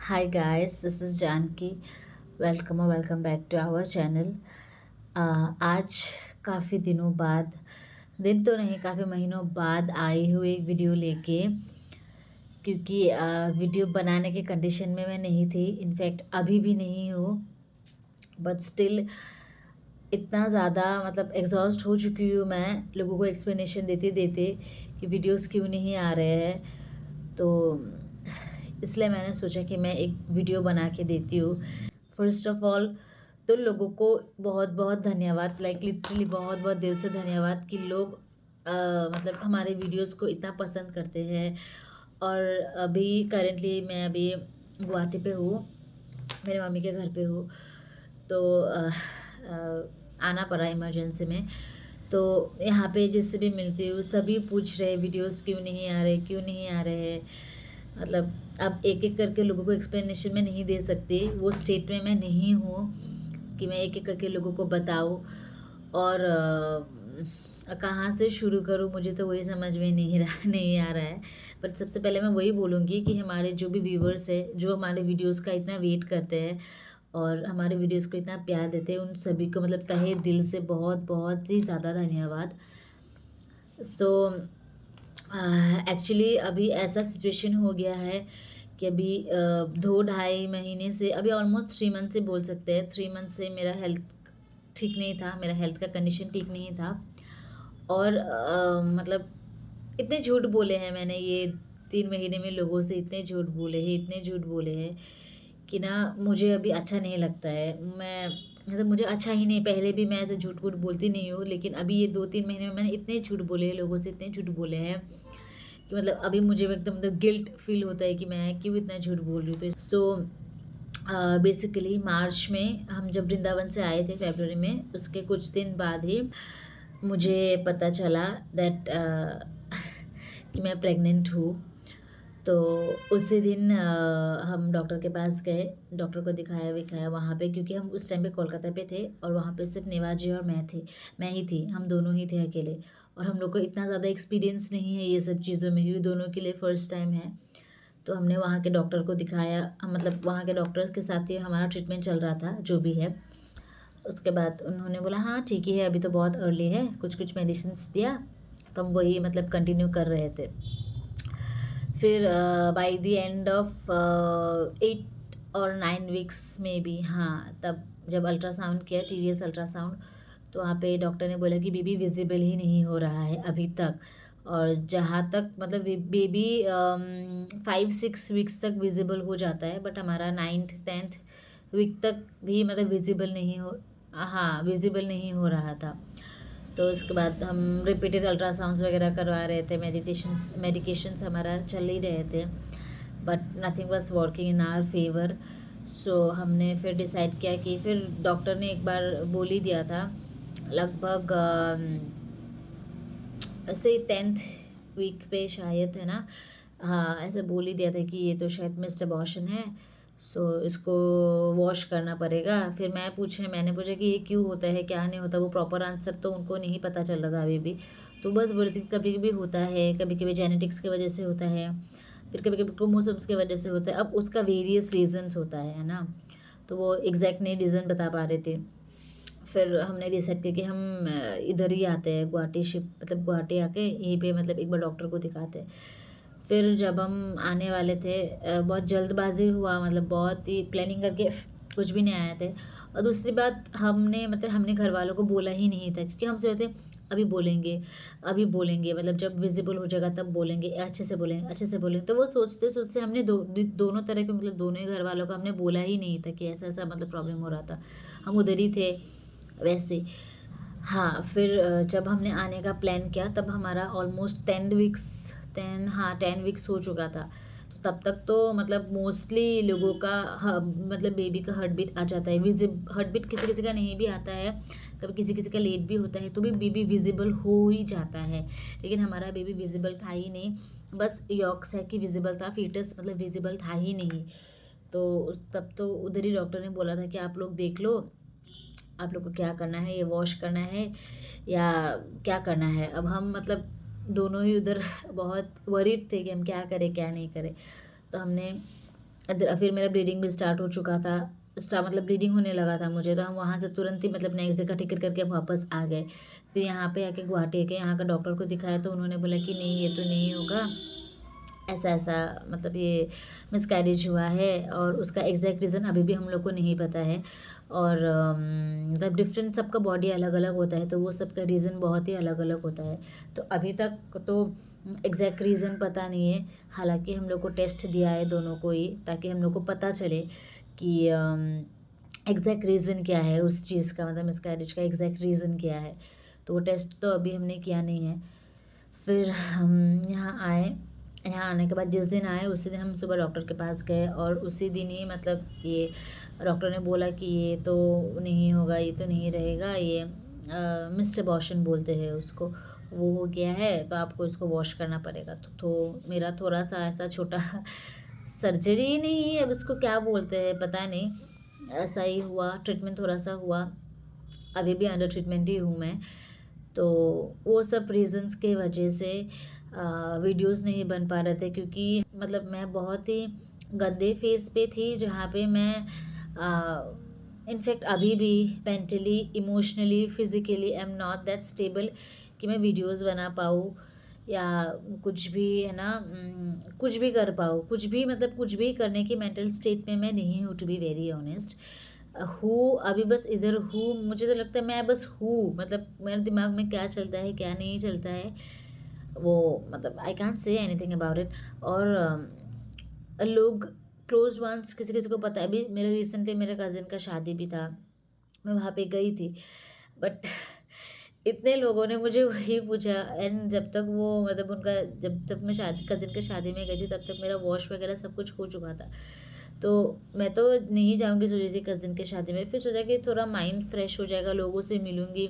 Hi guys, this is Janki. Welcome back to our channel. आज काफ़ी दिनों बाद, दिन तो नहीं काफ़ी महीनों बाद आई हूँ एक वीडियो लेके, क्योंकि वीडियो बनाने के कंडीशन में मैं नहीं थी। इनफैक्ट अभी भी नहीं हूँ, बट स्टिल इतना ज़्यादा मतलब एग्जॉस्ट हो चुकी हूँ मैं लोगों को एक्सप्लेनेशन देते देते कि वीडियोस क्यों नहीं आ रहे हैं। तो इसलिए मैंने सोचा कि मैं एक वीडियो बना के देती हूँ। फर्स्ट ऑफ ऑल तो लोगों को बहुत बहुत धन्यवाद, लाइक लिटरली बहुत बहुत दिल से धन्यवाद कि लोग मतलब हमारे वीडियोस को इतना पसंद करते हैं। और अभी करेंटली मैं अभी गुवाहाटी पे हूँ, मेरे मम्मी के घर पे हूँ। तो आना पड़ा इमरजेंसी में। तो यहाँ पे जिससे भी मिलती हूँ सभी पूछ रहे वीडियोस क्यों नहीं आ रहे, क्यों नहीं आ रहे हैं। मतलब अब एक एक करके लोगों को एक्सप्लेनेशन में नहीं दे सकती, वो स्टेट में मैं नहीं हूँ कि मैं एक एक करके लोगों को बताऊँ। और कहाँ से शुरू करूँ मुझे तो वही समझ में नहीं आ रहा है। बट सबसे पहले मैं वही बोलूँगी कि हमारे जो भी व्यूवर्स है, जो हमारे वीडियोस का इतना वेट करते हैं और हमारे वीडियोस को इतना प्यार देते हैं, उन सभी को मतलब तहे दिल से बहुत बहुत ही ज़्यादा धन्यवाद। सो एक्चुअली अभी ऐसा सिचुएशन हो गया है कि अभी 2 ढाई महीने से, अभी ऑलमोस्ट 3 मंथ से बोल सकते हैं, 3 मंथ से मेरा हेल्थ ठीक नहीं था, मेरा हेल्थ का कंडीशन ठीक नहीं था। और मतलब इतने झूठ बोले हैं मैंने ये 3 महीने में, लोगों से इतने झूठ बोले हैं, इतने झूठ बोले हैं कि ना मुझे अभी अच्छा नहीं लगता है। मैं मतलब मुझे अच्छा ही नहीं, पहले भी मैं ऐसे झूठ वूठ बोलती नहीं हूँ, लेकिन अभी ये 2 3 महीने में मैंने इतने झूठ बोले हैं, लोगों से इतने झूठ बोले हैं कि मतलब अभी मुझे एकदम मतलब गिल्ट फील होता है कि मैं क्यों इतना झूठ बोल रही हूँ। तो बेसिकली मार्च में हम जब वृंदावन से आए थे, फरवरी में, उसके कुछ दिन बाद ही मुझे पता चला दैट कि मैं प्रेग्नेंट हूँ। तो उसी दिन हम डॉक्टर के पास गए, डॉक्टर को दिखाया वहाँ पे, क्योंकि हम उस टाइम पे कोलकाता पे थे और वहाँ पे सिर्फ नेवाजी और मैं ही थी, हम दोनों ही थे अकेले। और हम लोग को इतना ज़्यादा एक्सपीरियंस नहीं है ये सब चीज़ों में, क्योंकि दोनों के लिए फ़र्स्ट टाइम है। तो हमने वहाँ के डॉक्टर को दिखाया, मतलब वहाँ के डॉक्टर के साथ ही हमारा ट्रीटमेंट चल रहा था जो भी है। उसके बाद उन्होंने बोला हाँ ठीक ही है, अभी तो बहुत अर्ली है, कुछ कुछ मेडिसिन्स दिया, तो हम वही मतलब कंटिन्यू कर रहे थे। फिर बाय द एंड ऑफ 8 और 9 वीक्स में भी, हाँ, तब जब अल्ट्रासाउंड किया, टीवीएस अल्ट्रासाउंड, तो वहाँ पे डॉक्टर ने बोला कि बेबी विजिबल ही नहीं हो रहा है अभी तक। और जहाँ तक मतलब बेबी 5 6 वीक्स तक विजिबल हो जाता है, बट हमारा 9th 10th वीक तक भी मतलब विजिबल नहीं हो, हाँ, विजिबल नहीं हो रहा था। तो उसके बाद हम रिपीटेड अल्ट्रासाउंड्स वगैरह करवा रहे थे, मेडिकेशंस हमारा चल ही रहे थे, but nothing was working in our favour. So हमने फिर डिसाइड किया कि, फिर डॉक्टर ने एक बार बोल ही दिया था लगभग ऐसे 10th वीक पे शायद, है ना, हाँ, ऐसे बोल ही दिया था कि ये तो शायद मिस्ड अबॉर्शन है, सो इसको वॉश करना पड़ेगा। फिर मैंने पूछा कि ये क्यों होता है, क्या नहीं होता, वो प्रॉपर आंसर तो उनको नहीं पता चल रहा था अभी भी। तो बस बोल रही थी कि कभी कभी होता है, कभी कभी जेनेटिक्स की वजह से होता है, फिर कभी कभी क्रोमोसोम्स की वजह से होता है, अब उसका वेरियस रीजन्स होता है ना। तो वो एग्जैक्ट नहीं रीज़न बता पा रहे थे। फिर हमने डिसाइड किया कि हम इधर ही आते हैं, गुवाहाटी शिफ्ट, मतलब गुवाहाटी आके यहीं पे मतलब एक बार डॉक्टर को दिखाते हैं। फिर जब हम आने वाले थे, बहुत जल्दबाजी हुआ, मतलब बहुत ही प्लानिंग करके कुछ भी नहीं आए थे। और दूसरी बात, हमने घर वालों को बोला ही नहीं था, क्योंकि हम सोचते अभी बोलेंगे, मतलब जब विजिबल हो जाएगा तब बोलेंगे, अच्छे से बोलेंगे, अच्छे से बोलेंगे। तो वो सोचते सोचते हमने दोनों तरह के, मतलब दोनों ही घर वालों को हमने बोला ही नहीं था कि ऐसा ऐसा मतलब प्रॉब्लम हो रहा था, हम उधर ही थे वैसे। हाँ, फिर जब हमने आने का प्लान किया तब हमारा ऑलमोस्ट 10 वीक्स हो चुका था। तो तब तक तो मतलब मोस्टली लोगों का मतलब बेबी का हार्ट बीट आ जाता है, हार्ट बीट किसी किसी का नहीं भी आता है, कभी किसी किसी का लेट भी होता है, तो भी बेबी विजिबल हो ही जाता है। लेकिन हमारा बेबी विजिबल था ही नहीं, बस यॉर्क सैक की विजिबल था, फीटस मतलब विजिबल था ही नहीं। तो तब तो उधर ही डॉक्टर ने बोला था कि आप लोग देख लो, आप लोग को क्या करना है, ये वॉश करना है या क्या करना है। अब हम मतलब दोनों ही उधर बहुत वरीड थे कि हम क्या करें क्या नहीं करें। तो हमने फिर मेरा ब्लीडिंग भी स्टार्ट हो चुका था, मतलब ब्लीडिंग होने लगा था मुझे, तो हम वहाँ से तुरंत ही मतलब नेक्स्ट डे का टिकट करके वापस आ गए। फिर यहाँ पे आके गुवाहाटी के यहाँ का डॉक्टर को दिखाया, तो उन्होंने बोला कि नहीं ये तो नहीं होगा, ऐसा-ऐसा मतलब ये मिसकैरेज हुआ है, और उसका एग्ज़ैक्ट रीज़न अभी भी हम लोग को नहीं पता है। और मतलब डिफ़रेंट सबका बॉडी अलग-अलग होता है, तो वो सबका रीज़न बहुत ही अलग-अलग होता है। तो अभी तक तो एग्ज़ैक्ट रीज़न पता नहीं है। हालाँकि हम लोग को टेस्ट दिया है दोनों को ही, ताकि हम लोग को पता चले कि एग्ज़ैक्ट रीज़न क्या है उस चीज़ का, मतलब मिसकैरेज का एग्ज़ैक्ट रीज़न क्या है। तो वो टेस्ट तो अभी हमने किया नहीं है। फिर हम यहाँ आए, यहाँ आने के बाद जिस दिन आए उसी दिन हम सुबह डॉक्टर के पास गए, और उसी दिन ही मतलब ये डॉक्टर ने बोला कि ये तो नहीं होगा, ये तो नहीं रहेगा, ये मिस्ड अबॉर्शन बोलते हैं उसको, वो हो गया है, तो आपको इसको वॉश करना पड़ेगा। तो मेरा थोड़ा-सा ऐसा छोटा सर्जरी नहीं, अब इसको क्या बोलते हैं पता नहीं, ऐसा ही हुआ, ट्रीटमेंट थोड़ा-सा हुआ। अभी भी अंडर ट्रीटमेंट ही हूँ मैं। तो वो सब रीज़न्स के वजह से वीडियोज़ नहीं बन पा रहे थे, क्योंकि मतलब मैं बहुत ही गंदे फ़ेज़ पे थी, जहाँ पे मैं इनफैक्ट अभी भी mentally, emotionally, physically I am not that stable कि मैं वीडियोज़ बना पाऊँ या कुछ भी है ना, कुछ भी कर पाऊँ, कुछ भी मतलब कुछ भी करने की मेंटल स्टेट में मैं नहीं हूँ, टू बी वेरी ऑनेस्ट। हूँ, अभी बस इधर हूँ, मुझे तो लगता है मैं बस हूँ, मतलब मेरे दिमाग में क्या चलता है, क्या नहीं चलता है, वो मतलब I can't say anything about it. और लोग क्लोज्ड वंस किसी-किसी को पता है, अभी मेरे रिसेंटली मेरे कज़िन का शादी भी था, मैं वहाँ पे गई थी, बट इतने लोगों ने मुझे वही पूछा, एंड जब तक वो मतलब उनका, जब तक मैं शादी कज़िन के शादी में गई थी, तब तक मेरा वॉश वगैरह सब कुछ हो चुका था। तो मैं तो नहीं जाऊँगी सोच रही थी कज़िन की शादी में, फिर सोचा कि थोड़ा माइंड फ्रेश हो जाएगा, लोगों से मिलूँगी,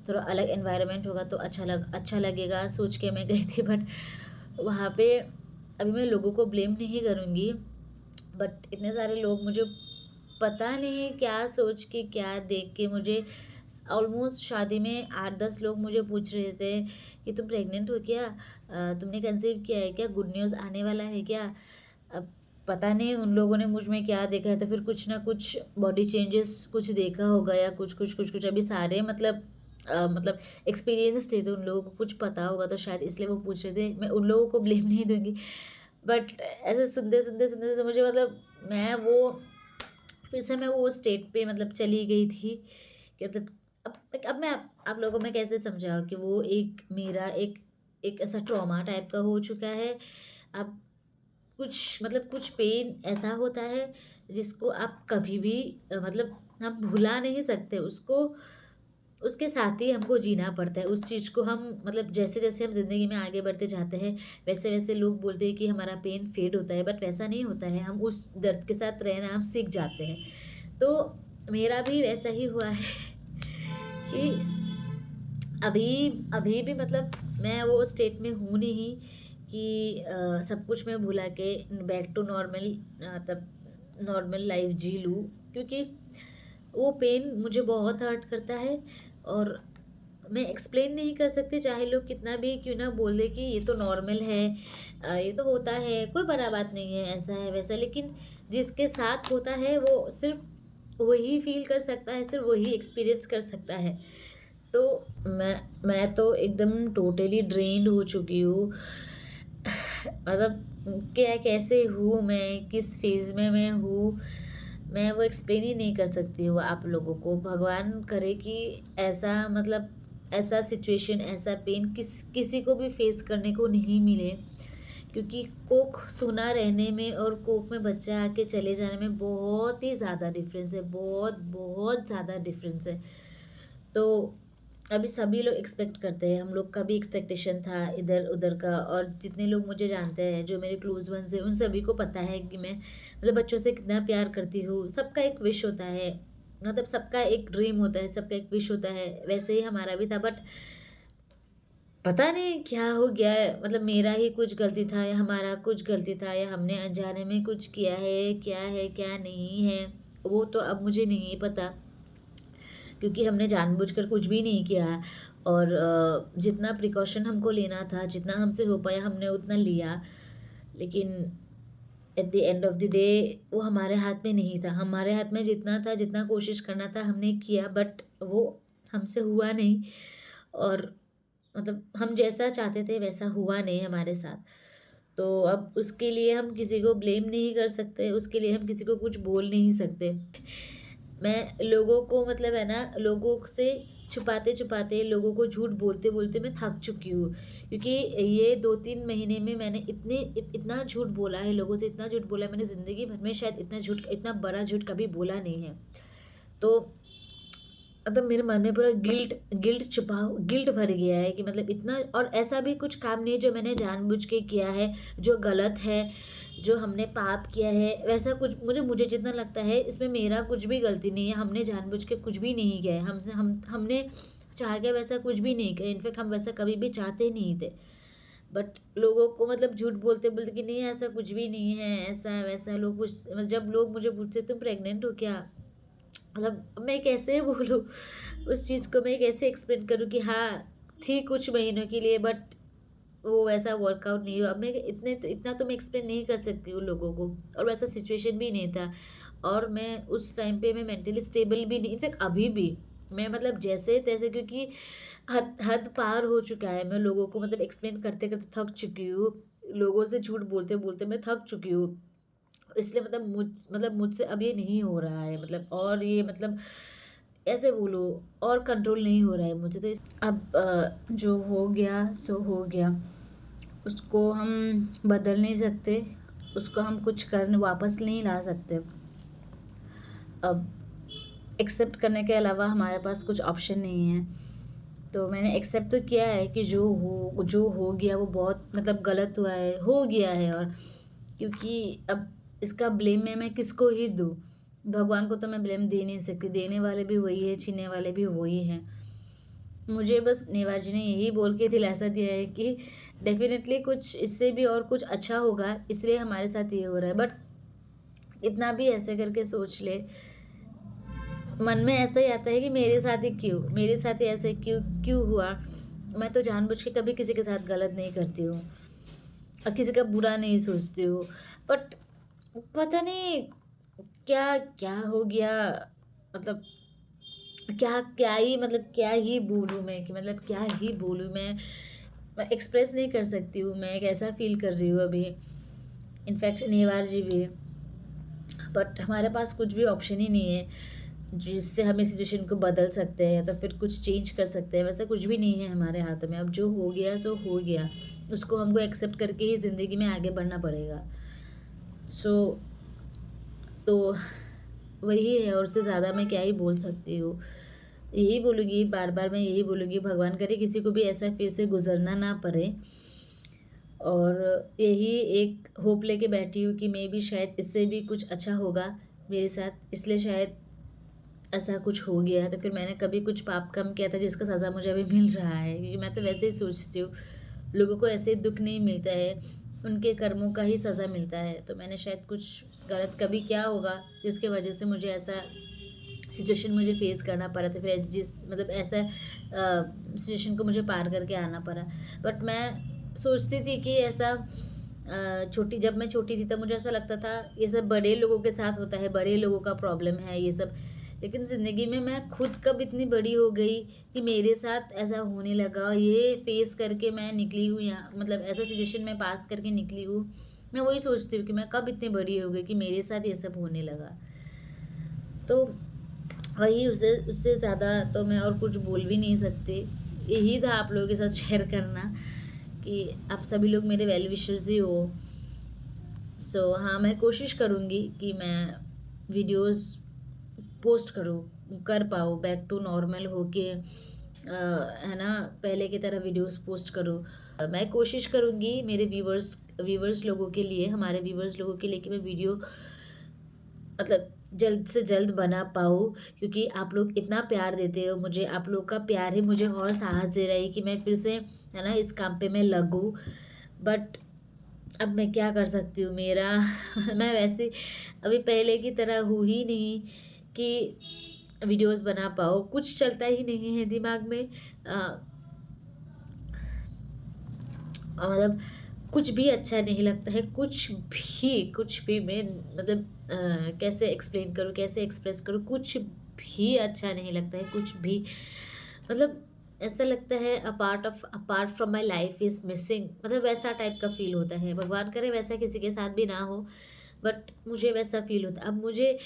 थोड़ा अलग एनवायरनमेंट होगा तो अच्छा लगेगा, सोच के मैं गई थी। बट वहाँ पे अभी मैं लोगों को ब्लेम नहीं करूँगी, बट इतने सारे लोग मुझे पता नहीं क्या सोच के, क्या देख के मुझे, ऑलमोस्ट शादी में 8-10 लोग मुझे पूछ रहे थे कि तुम प्रेग्नेंट हो क्या? तुमने कंसीव किया है क्या? गुड न्यूज़ आने वाला है क्या? अब पता नहीं उन लोगों ने मुझ में क्या देखा है, तो फिर कुछ ना कुछ बॉडी चेंजेस कुछ देखा होगा, या कुछ अभी सारे मतलब मतलब एक्सपीरियंस थे, तो उन लोगों को कुछ पता होगा, तो शायद इसलिए वो पूछ रहे थे। मैं उन लोगों को ब्लेम नहीं दूँगी, बट ऐसे सुनते मुझे मतलब मैं वो फिर से मैं वो स्टेट पे मतलब चली गई थी कि मतलब अब मैं आप लोगों में कैसे समझाऊँ कि वो एक मेरा एक ऐसा ट्रॉमा टाइप का हो चुका है। अब कुछ मतलब कुछ पेन ऐसा होता है जिसको आप कभी भी मतलब हम भुला नहीं सकते उसको, उसके साथ ही हमको जीना पड़ता है। उस चीज़ को हम मतलब जैसे-जैसे हम ज़िंदगी में आगे बढ़ते जाते हैं, वैसे-वैसे लोग बोलते हैं कि हमारा पेन फेड होता है, बट वैसा नहीं होता है। हम उस दर्द के साथ रहना हम सीख जाते हैं। तो मेरा भी वैसा ही हुआ है कि अभी अभी भी मतलब मैं वो स्टेट में हूँ नहीं कि सब कुछ मैं भुला के बैक टू नॉर्मल तब नॉर्मल लाइफ जी लूँ, क्योंकि वो पेन मुझे बहुत हर्ट करता है, और मैं एक्सप्लेन नहीं कर सकती, चाहे लोग कितना भी क्यों ना बोल दे कि ये तो नॉर्मल है, ये तो होता है, कोई बड़ा बात नहीं है, ऐसा है वैसा है, लेकिन जिसके साथ होता है वो सिर्फ वही फील कर सकता है, सिर्फ वही एक्सपीरियंस कर सकता है। तो मैं तो एकदम टोटली ड्रेन्ड हो चुकी हूँ। मतलब क्या कैसे हूँ मैं, किस फ़ेज़ में मैं हूँ, मैं वो एक्सप्लेन ही नहीं कर सकती हूँ आप लोगों को। भगवान करे कि ऐसा मतलब ऐसा सिचुएशन, ऐसा पेन किसी को भी फ़ेस करने को नहीं मिले, क्योंकि कोख सूना रहने में और कोख में बच्चा आके चले जाने में बहुत ही ज़्यादा डिफ़रेंस है, बहुत, बहुत ज़्यादा डिफ़रेंस है। तो अभी सभी लोग एक्सपेक्ट करते हैं, हम लोग का भी एक्सपेक्टेशन था इधर-उधर का, और जितने लोग मुझे जानते हैं, जो मेरे क्लोज़ वन्स हैं, उन सभी को पता है कि मैं मतलब बच्चों से कितना प्यार करती हूँ। सबका एक विश होता है, मतलब सबका एक ड्रीम होता है, सबका एक विश होता है, वैसे ही हमारा भी था, बट पता नहीं क्या हो गया है, मतलब मेरा ही कुछ गलती था या हमारा कुछ गलती था, या हमने अनजाने में कुछ किया है, क्या नहीं है, वो तो अब मुझे नहीं पता। क्योंकि हमने जानबूझकर कुछ भी नहीं किया है, और जितना प्रिकॉशन हमको लेना था, जितना हमसे हो पाया हमने उतना लिया। लेकिन at the end of the day वो हमारे हाथ में नहीं था। हमारे हाथ में जितना था, जितना कोशिश करना था हमने किया, बट वो हमसे हुआ नहीं। और मतलब हम जैसा चाहते थे वैसा हुआ नहीं हमारे साथ। तो अब उसके लिए हम किसी को ब्लेम नहीं कर सकते, उसके लिए हम किसी को कुछ बोल नहीं सकते। मैं लोगों को मतलब है ना, लोगों से छुपाते-छुपाते, लोगों को झूठ बोलते-बोलते मैं थक चुकी हूँ। क्योंकि ये 2-3 महीने में मैंने इतना झूठ बोला है, लोगों से इतना झूठ बोला है, मैंने ज़िंदगी भर में शायद इतना बड़ा झूठ कभी बोला नहीं है। तो मतलब मेरे मन में पूरा गिल्ट भर गया है कि मतलब इतना, और ऐसा भी कुछ काम नहीं है जो मैंने जानबूझ के किया है, जो गलत है, जो हमने पाप किया है, वैसा कुछ मुझे जितना लगता है इसमें मेरा कुछ भी गलती नहीं है। हमने जानबूझ के कुछ भी नहीं किया है, हमने चाह के वैसा कुछ भी नहीं किया, इनफैक्ट हम वैसा कभी भी चाहते नहीं थे। बट लोगों को मतलब झूठ बोलते-बोलते कि नहीं ऐसा कुछ भी नहीं है, ऐसा-वैसा, लोग कुछ जब लोग मुझे पूछते तुम प्रेग्नेंट हो क्या? मतलब मैं कैसे बोलूँ उस चीज़ को, मैं कैसे एक्सप्लेन करूँ कि हाँ, थी कुछ महीनों के लिए, बट वो वैसा वर्कआउट नहीं हुआ। अब मैं इतना तो मैं एक्सप्लेन नहीं कर सकती हूँ लोगों को, और वैसा सिचुएशन भी नहीं था। और मैं उस टाइम पे मैं मेंटली स्टेबल भी नहीं, इनफैक्ट अभी भी मैं मतलब जैसे-तैसे, क्योंकि हद हद पार हो चुका है। मैं लोगों को मतलब एक्सप्लेन करते-करते थक चुकी हूँ। लोगों से झूठ बोलते-बोलते मैं थक चुकी हूँ। इसलिए मतलब मुझसे अब ये नहीं हो रहा है, मतलब और ये मतलब ऐसे बोलो, और कंट्रोल नहीं हो रहा है मुझसे। तो अब जो हो गया सो हो गया, उसको हम बदल नहीं सकते, उसको हम कुछ कर वापस नहीं ला सकते। अब एक्सेप्ट करने के अलावा हमारे पास कुछ ऑप्शन नहीं है। तो मैंने एक्सेप्ट तो किया है कि जो हो गया वो बहुत मतलब गलत हुआ है, हो गया है। और क्योंकि अब इसका ब्लेम मैं किसको ही दूँ? भगवान को तो मैं ब्लेम दे नहीं सकती, देने वाले भी वही है, छीनने वाले भी वही हैं। मुझे बस नेवा जी ने यही बोल के दिलासा दिया है कि डेफ़िनेटली कुछ इससे भी और कुछ अच्छा होगा, इसलिए हमारे साथ ये हो रहा है। बट इतना भी ऐसे करके सोच ले, मन में ऐसा ही आता है कि मेरे साथ ही क्यों? मेरे साथ ही ऐसे क्यों क्यों हुआ? मैं तो जानबूझ के कभी किसी के साथ गलत नहीं करती हूँ, और किसी का बुरा नहीं सोचती हूँ। बट पता नहीं क्या क्या हो गया, मतलब क्या ही बोलूँ मैं, कि मतलब क्या ही बोलूँ मैं एक्सप्रेस नहीं कर सकती हूँ मैं कैसा फ़ील कर रही हूँ अभी। इनफैक्ट नेवार जी भी, बट हमारे पास कुछ भी ऑप्शन ही नहीं है जिससे हम इस सिचुएशन को बदल सकते हैं या तो फिर कुछ चेंज कर सकते हैं। वैसा कुछ भी नहीं है हमारे हाथों में। अब जो हो गया सो हो गया, उसको हमको एक्सेप्ट करके ही ज़िंदगी में आगे बढ़ना पड़ेगा। सो तो वही है, और उससे ज़्यादा मैं क्या ही बोल सकती हूँ। यही बोलूँगी, बार-बार मैं यही बोलूँगी, भगवान करे किसी को भी ऐसा फ़ेज़ से गुज़रना ना पड़े। और यही एक होप लेके बैठी हूँ कि मे बी शायद इससे भी कुछ अच्छा होगा मेरे साथ, इसलिए शायद ऐसा कुछ हो गया है। तो फिर मैंने कभी कुछ पाप कम किया था जिसका सज़ा मुझे अभी मिल रहा है, क्योंकि मैं तो वैसे ही सोचती हूँ, लोगों को ऐसे दुःख नहीं मिलता है, उनके कर्मों का ही सज़ा मिलता है। तो मैंने शायद कुछ गलत कभी क्या होगा जिसकी वजह से मुझे ऐसा सिचुएशन मुझे फेस करना पड़ा, तो फिर जिस मतलब ऐसा सिचुएशन को मुझे पार करके आना पड़ा। बट मैं सोचती थी कि ऐसा छोटी जब मैं छोटी थी तब मुझे ऐसा लगता था ये सब बड़े लोगों के साथ होता है, बड़े लोगों का प्रॉब्लम है ये सब। लेकिन ज़िंदगी में मैं खुद कब इतनी बड़ी हो गई कि मेरे साथ ऐसा होने लगा, ये फेस करके मैं निकली हूँ यहाँ, मतलब ऐसा सिचुएशन में पास करके निकली हूँ। मैं वही सोचती हूँ कि मैं कब इतनी बड़ी हो गई कि मेरे साथ ये सब होने लगा। तो वही, उससे उससे ज़्यादा तो मैं और कुछ बोल भी नहीं सकती। यही था आप लोगों के साथ शेयर करना कि आप सभी लोग मेरे वेल विशर्स ही हो। सो हाँ, मैं कोशिश करूँगी कि मैं वीडियोस पोस्ट कर पाऊँ, बैक टू नॉर्मल होके, है ना, पहले की तरह वीडियोस पोस्ट करूँ। मैं कोशिश करूँगी मेरे व्यूवर्स लोगों के लिए, हमारे व्यूवर्स लोगों के लिए, कि मैं वीडियो मतलब जल्द से जल्द बना पाऊँ, क्योंकि आप लोग इतना प्यार देते हो मुझे, आप लोग का प्यार ही मुझे और साहस दे रहा है कि मैं फिर से, है ना, इस काम पे मैं लगूँ। बट अब मैं क्या कर सकती हूँ, मेरा मैं वैसे अभी पहले की तरह हूँ ही नहीं कि वीडियोस बना पाऊँ, कुछ चलता ही नहीं है दिमाग में। मतलब कुछ भी अच्छा नहीं लगता है, कुछ भी मैं मतलब कैसे एक्सप्लेन करूँ, कैसे एक्सप्रेस करूँ, कुछ भी अच्छा नहीं लगता है, कुछ भी मतलब ऐसा लगता है apart from my life is missing, मतलब वैसा टाइप का फ़ील होता है। भगवान करे वैसा किसी के साथ भी ना हो, बट मुझे वैसा फ़ील होता है। अब मुझे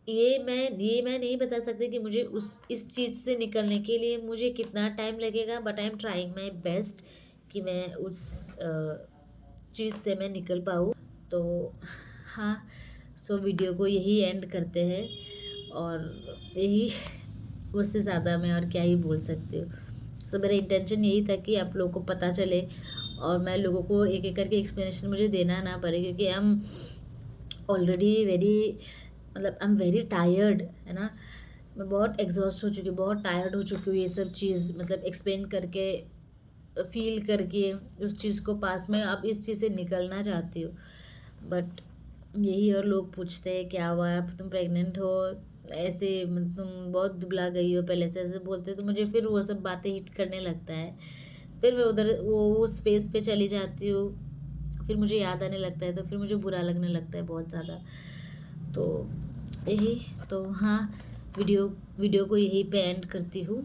ये मैं नहीं बता सकती कि मुझे उस इस चीज़ से निकलने के लिए मुझे कितना टाइम लगेगा, but I am trying my best कि मैं उस चीज़ से मैं निकल पाऊँ। तो हाँ, सो वीडियो को यही एंड करते हैं, और यही, उससे ज़्यादा मैं और क्या ही बोल सकती हूँ। सो मेरा इंटेंशन यही था कि आप लोगों को पता चले, और मैं लोगों को एक-एक करके एक्सप्लेनेशन मुझे देना ना पड़े, क्योंकि आई एम ऑलरेडी वेरी, मतलब आई एम वेरी टायर्ड, है ना? मैं बहुत एग्ज़ॉस्ट हो चुकी हूँ, बहुत टायर्ड हो चुकी हूँ ये सब चीज़ मतलब एक्सप्लेन करके, फ़ील करके उस चीज़ को पास में अब इस चीज़ से निकलना चाहती हूँ। बट यही, और लोग पूछते हैं क्या हुआ, अब तुम प्रेग्नेंट हो, ऐसे तुम बहुत दुबला गई हो पहले से, ऐसे बोलते हैं, तो मुझे फिर वो सब बातें हिट करने लगता है। फिर मैं उधर वो उस फ़ेज़ पे चली जाती हूँ, फिर मुझे याद आने लगता है, तो फिर मुझे बुरा लगने लगता है बहुत ज़्यादा। तो यही, तो हाँ, वीडियो वीडियो को यहीं पे एंड करती हूँ।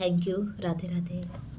Thank you. राधे राधे।